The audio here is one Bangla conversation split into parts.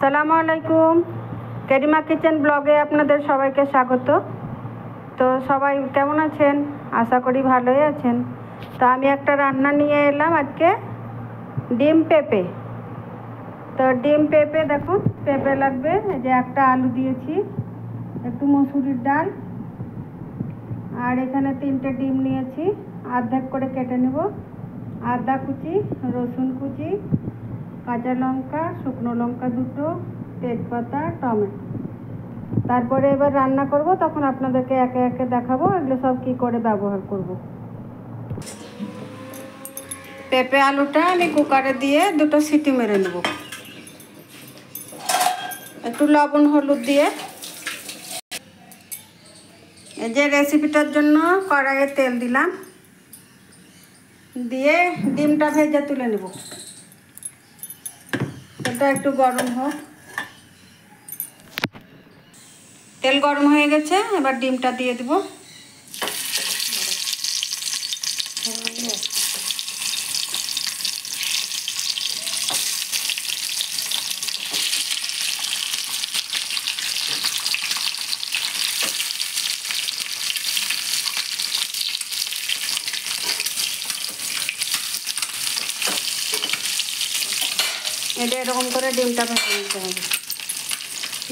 আসসালামু আলাইকুম। কেরিমা কিচেন ব্লগে আপনাদের সবাইকে স্বাগত। তো সবাই কেমন আছেন? আশা করি ভালোই আছেন। তো আমি একটা রান্না নিয়ে এলাম আজকে, ডিম পেঁপে। তো ডিম পেঁপে দেখুন, পেঁপে লাগবে, এই যে একটা আলু দিয়েছি, একটু মসুরির ডাল, আর এখানে 3টে ডিম নিয়েছি, অর্ধেক করে কেটে নেব, আদা কুচি, রসুন কুচি, কাঁচা লঙ্কা, শুকনো লঙ্কা 2টো, তেজপাতা, টমেটো। তারপরে এবার রান্না করব, তখন আপনাদেরকে একে একে দেখাবো এগুলো সব কী করে ব্যবহার করব। পেঁপে আলুটা আমি কুকারে দিয়ে 2টো সিটি মেরে নেব, একটু লবণ হলুদ দিয়ে। এই যে রেসিপিটার জন্য কড়াইয়ে তেল দিলাম, দিয়ে ডিমটা ভেজে তুলে নেব। এটা একটু গরম হোক। তেল গরম হয়ে গেছে, এবার ডিমটা দিয়ে দেব। এটা এরকম করে ডিমটা ভেজে নিতে হবে,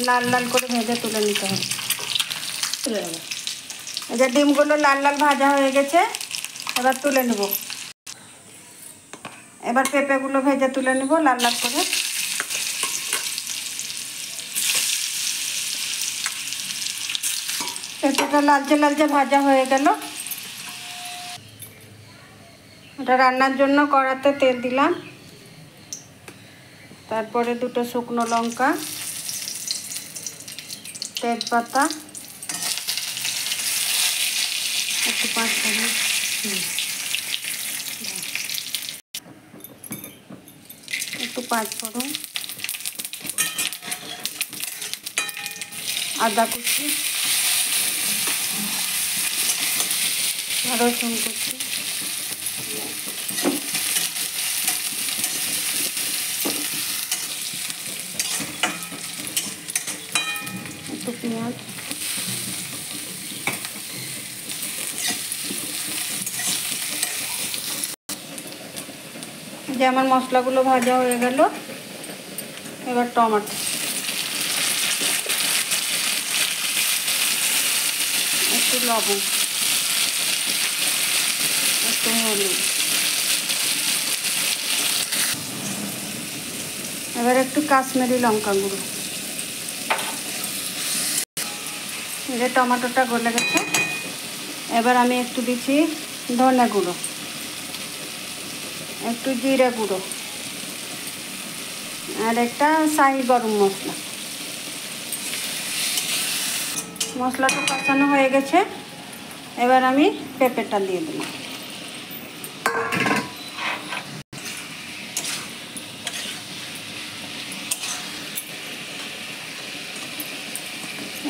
লাল লাল করে ভেজে তুলে নিতে হবে। এই যে ডিমগুলো লাল লাল ভাজা হয়ে গেছে, এবার তুলে নেব। এবার পেঁপেগুলো ভেজে তুলে নেব লাল লাল করে। পেঁপেটা লালচে লালচে ভাজা হয়ে গেল। এটা রান্নার জন্য কড়াতে তেল দিলাম, তারপরে 2টো শুকনো লঙ্কা, তেজপাতা, একটু পাঁচফোড়ন, একটু পাঁচফোড়ন, আদা কুচি, রসুন কুচি, একটু পেঁয়াজ, যে আমার মশলাগুলো ভাজা হয়ে গেল। এবার টমেটো, একটু লবণ, একটু হলুদ, এবার একটু কাশ্মীরি লঙ্কা গুঁড়ো। যে টমেটোটা গলে গেছে, এবার আমি একটু দিচ্ছি ধনে গুঁড়ো, একটু জিরে গুঁড়ো, আর একটা শাহি গরম মশলা। মশলাটা কষানো হয়ে গেছে, এবার আমি পেঁপেটা দিয়ে দিলাম।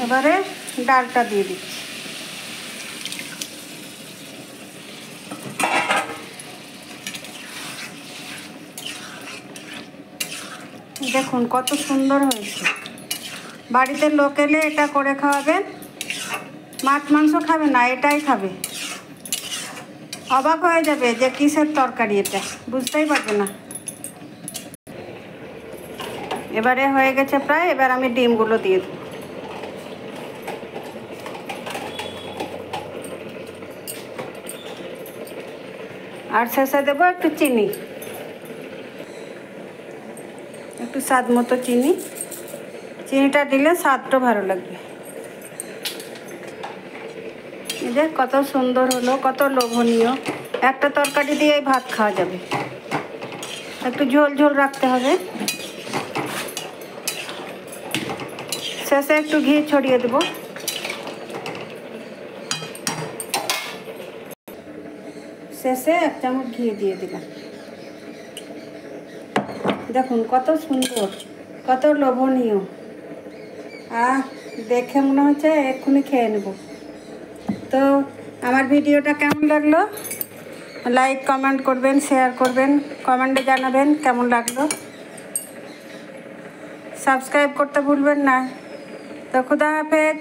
এবারে ডালটা দিয়ে দিচ্ছি। দেখুন কত সুন্দর হয়েছে। বাড়িতে লোক এলে এটা করে খাওয়াবেন, মাছ মাংস খাবে না, এটাই খাবে। অবাক হয়ে যাবে যে কিসের তরকারি এটা, বুঝতেই পারবে না। এবারে হয়ে গেছে প্রায়, এবার আমি ডিমগুলো দিয়ে দেব। আর শেষে দেবো একটু চিনি, একটু স্বাদ মতো চিনি। চিনিটা দিলে স্বাদটা ভালো লাগবে। এই যে কত সুন্দর হলো, কত লোভনীয়। একটা তরকারি দিয়েই ভাত খাওয়া যাবে। একটু ঝোল ঝোল রাখতে হবে। শেষে একটু ঘি ছড়িয়ে দেব। শেষে 1 চামচ ঘি দিয়ে দিলাম। দেখুন কত সুন্দর, কত লোভনীয়। দেখে মনে হচ্ছে এক্ষুনি খেয়ে নেব। তো আমার ভিডিওটা কেমন লাগলো লাইক কমেন্ট করবেন, শেয়ার করবেন, কমেন্টে জানাবেন কেমন লাগলো। সাবস্ক্রাইব করতে ভুলবেন না। তো খুদা হাফেজ।